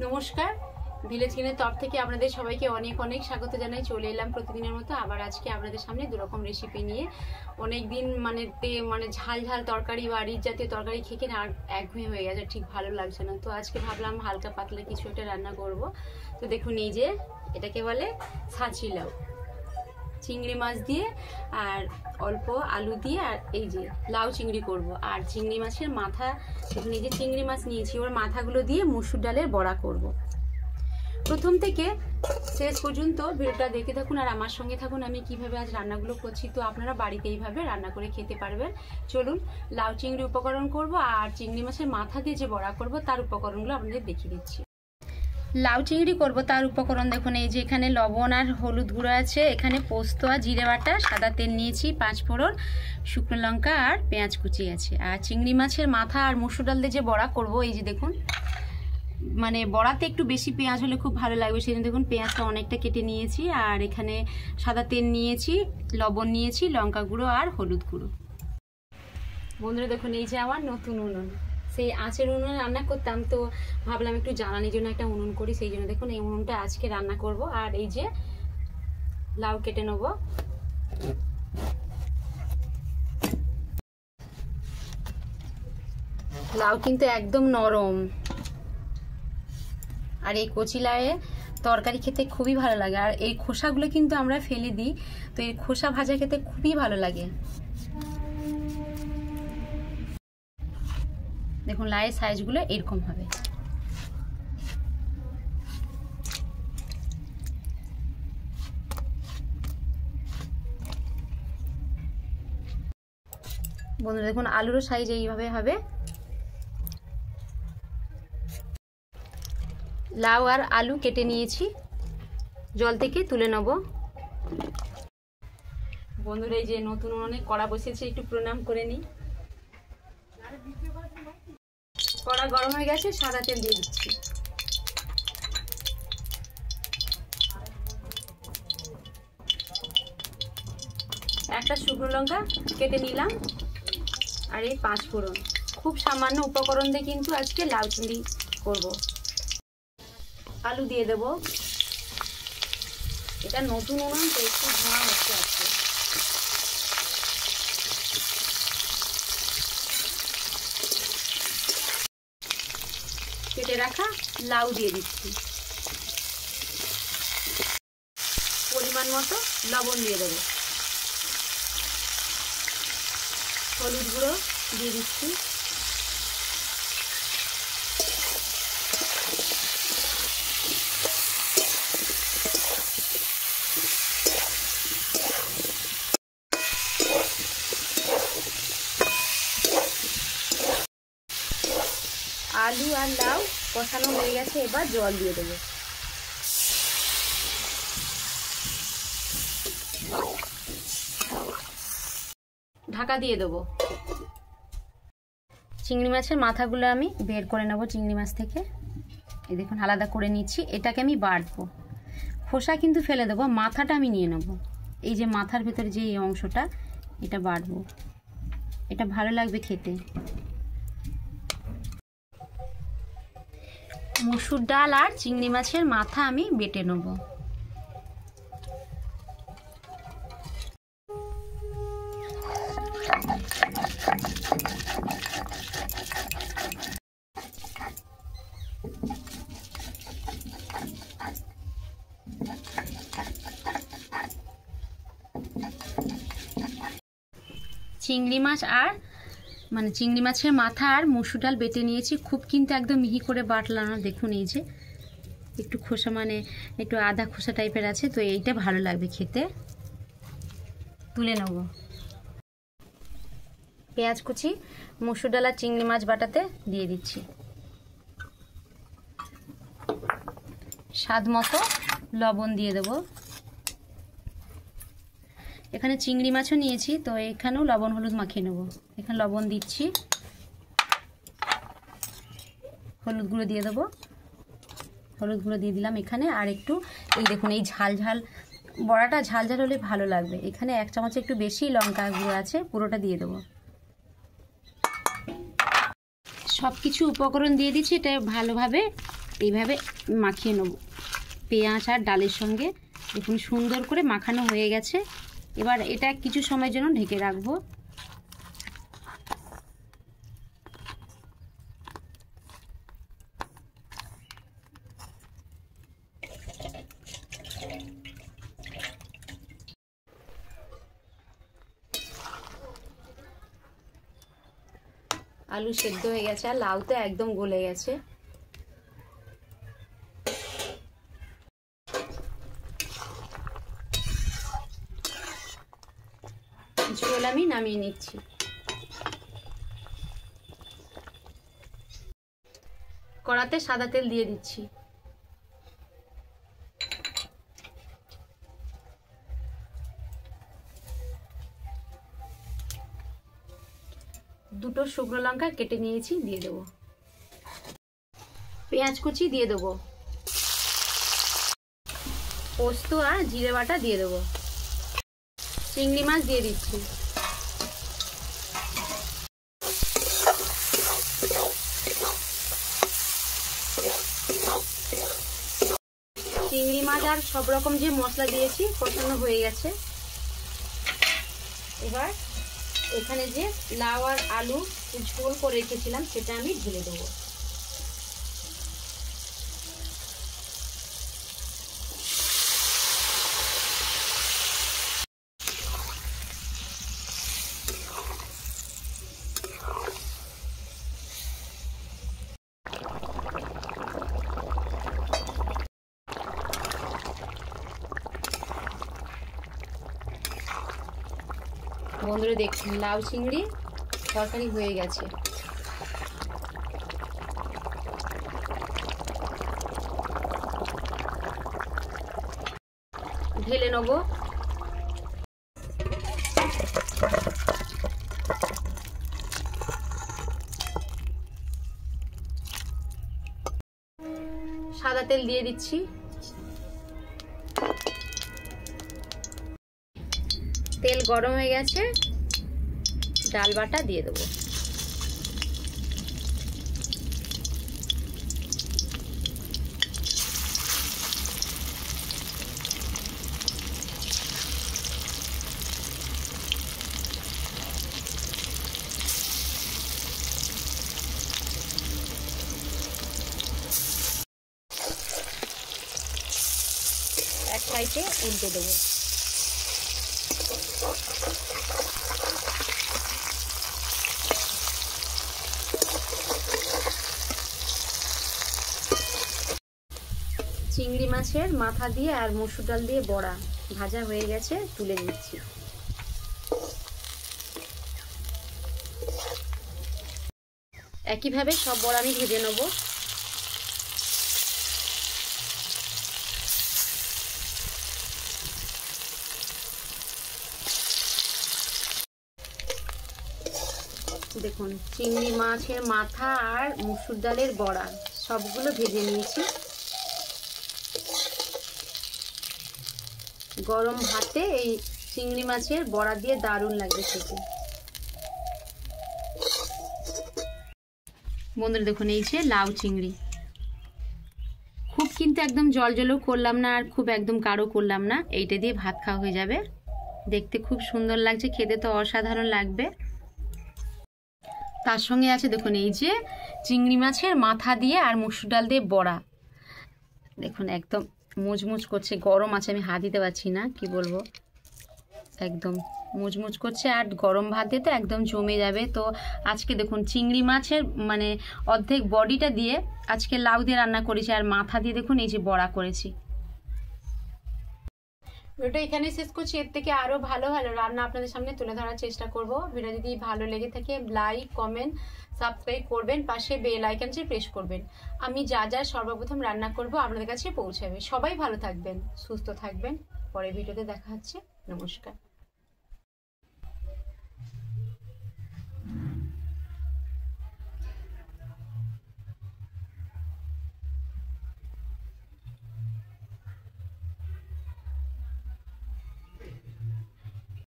নমস্কার, ভিলেজ কিনের তরফ থেকে আপনাদের সবাইকে অনেক অনেক স্বাগত জানাই। চলে এলাম প্রতিদিনের মতো আবার আজকে আপনাদের সামনে দুরকম রেসিপি নিয়ে। অনেক দিন মানে ঝাল ঝাল তরকারি বা রিচ জাতীয় তরকারি খেয়ে না একঘেয়ে হয়ে গেছে, ঠিক ভালো লাগছে না। তো আজকে ভাবলাম হালকা পাতলা কিছু একটা রান্না করব। তো দেখুন, এই যে এটাকে বলে ছাঁচি লাউ, চিংড়ি মাছ দিয়ে আর অল্প আলু দিয়ে, আর এই যে লাউ চিংড়ি করব। আর চিংড়ি মাছের মাথা, দেখুন এই যে চিংড়ি মাছ নিয়েছি, ওর মাথাগুলো দিয়ে মসুর ডালের বড়া করব। প্রথম থেকে শেষ পর্যন্ত ভিডিওটা দেখে থাকুন আর আমার সঙ্গে থাকুন আমি কিভাবে আজ রান্নাগুলো করছি। তো আপনারা বাড়িতে এইভাবে রান্না করে খেতে পারবেন। চলুন, লাউ চিংড়ি উপকরণ করব আর চিংড়ি মাছের মাথা দিয়ে যে বড়া করব তার উপকরণগুলো আপনাদের দেখিয়ে দিচ্ছি। লাউ চিংড়ি করব তার উপকরণ দেখুন, এই যে এখানে লবণ আর হলুদ গুঁড়ো আছে, এখানে পোস্ত আর জিরে বাটা, সাদা তেল নিয়েছি, 5 ফোড়ন, শুকনো লঙ্কা আর পেঁয়াজ কুচি আছে। আর চিংড়ি মাছের মাথা আর মসুর ডাল দিয়ে যে বড়া করব, এই যে দেখুন, মানে বড়াতে একটু বেশি পেঁয়াজ হলে খুব ভালো লাগবে, সেই জন্য দেখুন পেঁয়াজটা অনেকটা কেটে নিয়েছি। আর এখানে সাদা তেল নিয়েছি, লবণ নিয়েছি, লঙ্কা গুঁড়ো আর হলুদ গুঁড়ো। বন্ধুরা দেখুন, এই যে আমার নতুন উনুন, সেই আঁচের উনুনে রান্না করতাম, তো ভাবলাম একটু জ্বালানির জন্য একটা উনুন করি, সেই জন্য দেখুন এই উনুনটা আজকে রান্না করব। আর এই যে লাউ কেটে নেব। লাউ কিন্তু একদম নরম, আর এই কচি লাউয়ে তরকারি খেতে খুবই ভালো লাগে। আর এই খোসাগুলো কিন্তু আমরা ফেলে দিই, তো এই খোসা ভাজা খেতে খুবই ভালো লাগে। দেখুন লাউয়ের সাইজগুলো এরকম হবে। বন্ধুরা দেখুন আলুরও সাইজ এইভাবে হবে। লাউ আর আলু কেটে নিয়েছি, জল থেকে তুলে নেব। বন্ধুরা এই যে নতুন উনুনে কড়া বসিয়েছি, একটু প্রণাম করে নিই। কড়া গরম হয়ে গেছে, সাদা তেল দিয়ে দিচ্ছি। একটা শুকনো লঙ্কা কেটে নিলাম, আর এই 5 ফোড়ন। খুব সামান্য উপকরণ দিয়ে কিন্তু আজকে লাউ চিংড়ি করব। আলু দিয়ে দেব। এটা নতুন উনুন তো একটু ধোঁয়া হচ্ছে আজকে। কেটে রাখা লাউ দিয়ে দিচ্ছি, পরিমাণ মতো লবণ দিয়ে দেবো, হলুদ গুঁড়ো দিয়ে দিচ্ছি, আলু আর লাউ কষানো হয়ে গেছে, এবার জল দিয়ে দেবো। ঢাকা দিয়ে দেবো। চিংড়ি মাছের মাথাগুলো আমি বের করে নেব চিংড়ি মাছ থেকে। এই দেখুন আলাদা করে নিচ্ছি, এটাকে আমি বাটবো। খোসা কিন্তু ফেলে দেবো, মাথাটা আমি নিয়ে নেব। এই যে মাথার ভেতরে যে এই অংশটা, এটা বাটবো, এটা ভালো লাগবে খেতে। মসুর ডাল আর চিংড়ি মাছের মাথা আমি বেটে নেব। চিংড়ি মাছ আর চিংড়ি মাছের মাথা আর মসুর ডাল বেটে নিয়েছি, খুব কিন্তু একদম মিহি করে বাটলাম না। দেখুন এই যে একটু খোসা, একটু আধা খোসা টাইপের আছে, তো এইটা ভালো লাগবে খেতে। তুলে নেব। পেঁয়াজ কুচি মসুর ডাল আর চিংড়ি মাছ বাটাতে দিয়ে দিচ্ছি, স্বাদ মতো লবণ দিয়ে দেব। এখানে চিংড়ি মাছও নিয়েছি, তো এখানেও লবণ হলুদ মাখিয়ে নেব। এখানে লবণ দিচ্ছি, হলুদ গুঁড়ো দিয়ে দেবো, হলুদ গুঁড়ো দিয়ে দিলাম এখানে। আর একটু এই দেখুন এই ঝাল ঝাল বড়াটা ঝাল ঝাল হলে ভালো লাগবে। এখানে 1 চামচ একটু বেশি লঙ্কা গুঁড়ো আছে, পুরোটা দিয়ে দেবো। সব কিছু উপকরণ দিয়ে দিচ্ছি, এটা ভালোভাবে এইভাবে মাখিয়ে নেব পেঁয়াজ আর ডালের সঙ্গে। দেখুন সুন্দর করে মাখানো হয়ে গেছে। এবার এটা কিছু সময়ের জন্য ঢেকে রাখবো। আলু সেদ্ধ হয়ে গেছে আর লাউতে একদম গলে গেছে। ঝোল আমি নামিয়ে নিচ্ছি। কড়াতে সাদা তেল দিয়ে দিচ্ছি। দুটো শুকনো লঙ্কা কেটে নিয়েছি, দিয়ে দেবো। পেঁয়াজ কুচি দিয়ে দেবো। পোস্ত আর জিরে বাটা দিয়ে দেবো। চিংড়ি মাছ দিয়ে দিচ্ছি। চিংড়ি মাছ আর সব রকম যে মশলা দিয়েছি কষানো হয়ে গেছে। এবার এখানে যে লাউ আর আলু ঝোল করে রেখেছিলাম সেটা আমি ঢেলে দেবো। বন্ধুরা দেখুন লাউ চিংড়ি তরকারি হয়ে গেছে। ঢেলে নেব। সাদা তেল দিয়ে দিচ্ছি। তেল গরম হয়ে গেছে, ডাল বাটা দিয়ে দেবো। এক সাইডে উল্টে দেবো। চিংড়ি মাছের মাথা দিয়ে আর মসুর ডাল দিয়ে বড়া ভাজা হয়ে গেছে, তুলে নিচ্ছি। একইভাবে সব বড়া আমি ভেজে নেব। দেখুন চিংড়ি মাছের মাথা আর মসুর ডালের বড়া সবগুলো ভেজে নিয়েছি। গরম ভাতে এই চিংড়ি মাছের বড়া দিয়ে দারুণ লাগবে খেতে। বন্ধুরা দেখুন এই যে লাউ চিংড়ি, খুব কিন্তু একদম জল জলও করলাম না আর খুব একদম গাঢ় করলাম না, এইটা দিয়ে ভাত খাওয়া হয়ে যাবে। দেখতে খুব সুন্দর লাগছে, খেতে তো অসাধারণ লাগবে। তার সঙ্গে আছে দেখুন এই যে চিংড়ি মাছের মাথা দিয়ে আর মসুর ডাল দিয়ে বড়া। দেখুন একদম মুচমুচ করছে, গরম আছে আমি হাত দিতে পারছি না, কি বলবো, একদম মুচমুচ করছে আর গরম ভাত দিয়ে তো একদম জমে যাবে। তো আজকে দেখুন চিংড়ি মাছের মানে অর্ধেক বডিটা দিয়ে আজকে লাউ দিয়ে রান্না করেছি আর মাথা দিয়ে দেখুন এই যে বড়া করেছি। ভিডিওটা এখানে শেষ করছি। এর থেকে আরো ভালো ভালো রান্না আপনাদের সামনে তুলে ধরার চেষ্টা করব। ভিডিও যদি ভালো লেগে থাকে লাইক কমেন্ট সাবস্ক্রাইব করবেন, পাশে বেল আইকনটি প্রেস করবেন। আমি যা যা সর্বপ্রথম রান্না করব আপনাদের কাছে পৌঁছাবে। সবাই ভালো থাকবেন, সুস্থ থাকবেন। পরের ভিডিওতে দেখা হচ্ছে। নমস্কার।